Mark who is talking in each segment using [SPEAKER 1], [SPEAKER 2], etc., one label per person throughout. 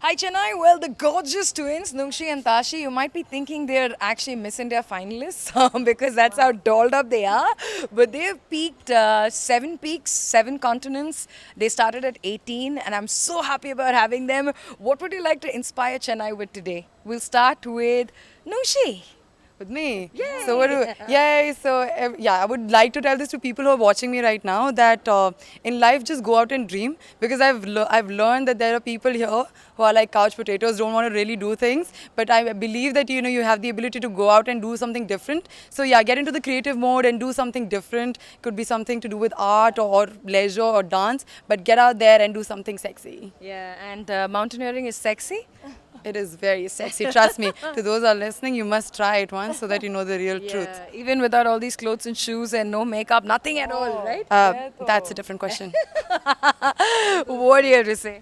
[SPEAKER 1] Hi Chennai. Well, the gorgeous twins, Nungshi and Tashi, you might be thinking they're actually Miss India finalists because that's how dolled up they are. But they've peaked 7 peaks, 7 continents. They started at 18, and I'm so happy about having them. What would you like to inspire Chennai with today? We'll start with Nungshi.
[SPEAKER 2] With me.
[SPEAKER 1] Yay!
[SPEAKER 2] So what do, yay. So yeah, I would like to tell this to people who are watching me right now that in life just go out and dream, because I've learned that there are people here who are like couch potatoes, don't want to really do things, but I believe that you have the ability to go out and do something different. So yeah, get into the creative mode and do something different. Could be something to do with art or leisure or dance, but get out there and do something sexy.
[SPEAKER 1] Yeah, and mountaineering is sexy.
[SPEAKER 2] It is very sexy. Trust me. To those who are listening, you must try it once so that you know the real truth.
[SPEAKER 1] Even without all these clothes and shoes and no makeup, nothing at all, right?
[SPEAKER 2] That's a different question.
[SPEAKER 1] What do you have to say?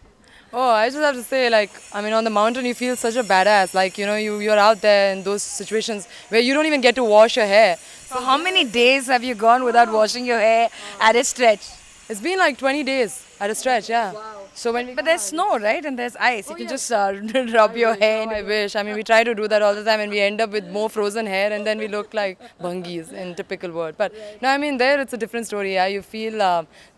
[SPEAKER 2] Oh, I just have to say, on the mountain, you feel such a badass. You're out there in those situations where you don't even get to wash your hair.
[SPEAKER 1] So how many days have you gone without washing your hair at a stretch?
[SPEAKER 2] It's been like 20 days at a stretch, yeah. So when we
[SPEAKER 1] But there's snow, right? And there's ice. You can just rub your hair.
[SPEAKER 2] I wish. I mean, we try to do that all the time, and we end up with more frozen hair, and then we look like bungis in typical word. But no, I mean, there it's a different story. Yeah, you feel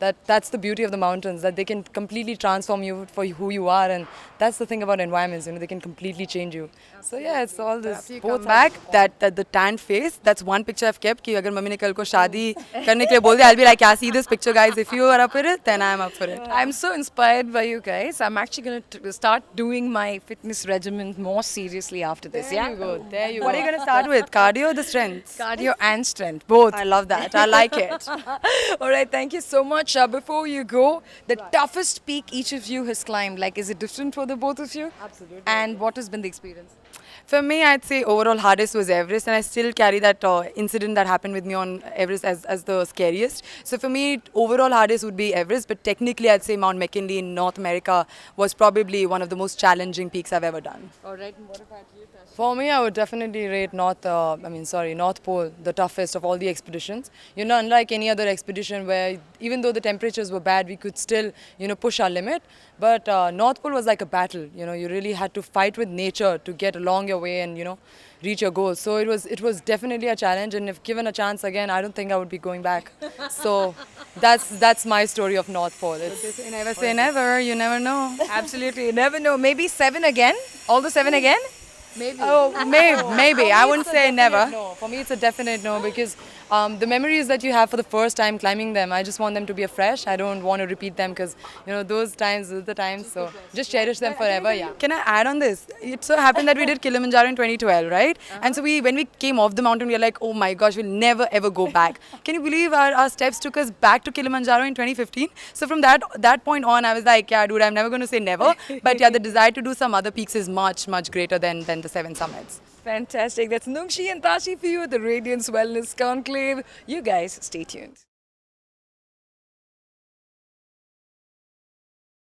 [SPEAKER 2] that that's the beauty of the mountains, that they can completely transform you for who you are, and that's the thing about environments. They can completely change you. So yeah, it's all this. Both back that the tanned face. That's one picture I've kept. कि अगर mummy ने कल को शादी करने के लिए बोल दिया, I'll be like, yeah, see this picture, guys. If you are up for it, then I'm up for it.
[SPEAKER 1] I'm so inspired by you guys. I'm actually going to start doing my fitness regimen more seriously after this.
[SPEAKER 2] There you go. There you go. What are you going to start with? Cardio or the strength?
[SPEAKER 1] Cardio and strength, both.
[SPEAKER 2] I love that. I like it.
[SPEAKER 1] All right, thank you so much. Before you go, the toughest peak each of you has climbed, like, is it different for the both of you?
[SPEAKER 2] Absolutely.
[SPEAKER 1] And what has been the experience?
[SPEAKER 2] For me, I'd say overall hardest was Everest, and I still carry that incident that happened with me on Everest as the scariest. So for me, overall hardest would be Everest, but technically I'd say Mount McKinley in North America was probably one of the most challenging peaks I've ever done.
[SPEAKER 1] All right, and what about you, Tash?
[SPEAKER 2] For me, I would definitely rate North Pole the toughest of all the expeditions. Unlike any other expedition where even though the temperatures were bad, we could still, push our limit. But North Pole was like a battle. You really had to fight with nature to get along your way and, reach your goals. So it was definitely a challenge. And if given a chance again, I don't think I would be going back. So that's my story of North Pole. It's, never say never. You never know.
[SPEAKER 1] Absolutely, you never know. Maybe 7 again? All the 7 again?
[SPEAKER 2] Maybe. Oh, maybe. I wouldn't say never. No. For me, it's a definite no, because the memories that you have for the first time climbing them, I just want them to be afresh. I don't want to repeat them because, those times are the times. So just cherish them forever, yeah. Can I add on this? It so happened that we did Kilimanjaro in 2012, right? And so when we came off the mountain, we were like, oh my gosh, we'll never ever go back. Can you believe our steps took us back to Kilimanjaro in 2015? So from that point on, I was like, yeah, dude, I'm never going to say never. But yeah, the desire to do some other peaks is much, much greater than the 7 summits.
[SPEAKER 1] Fantastic. That's Nungshi and Tashi for you at the Radiance Wellness Conclave. You guys stay tuned.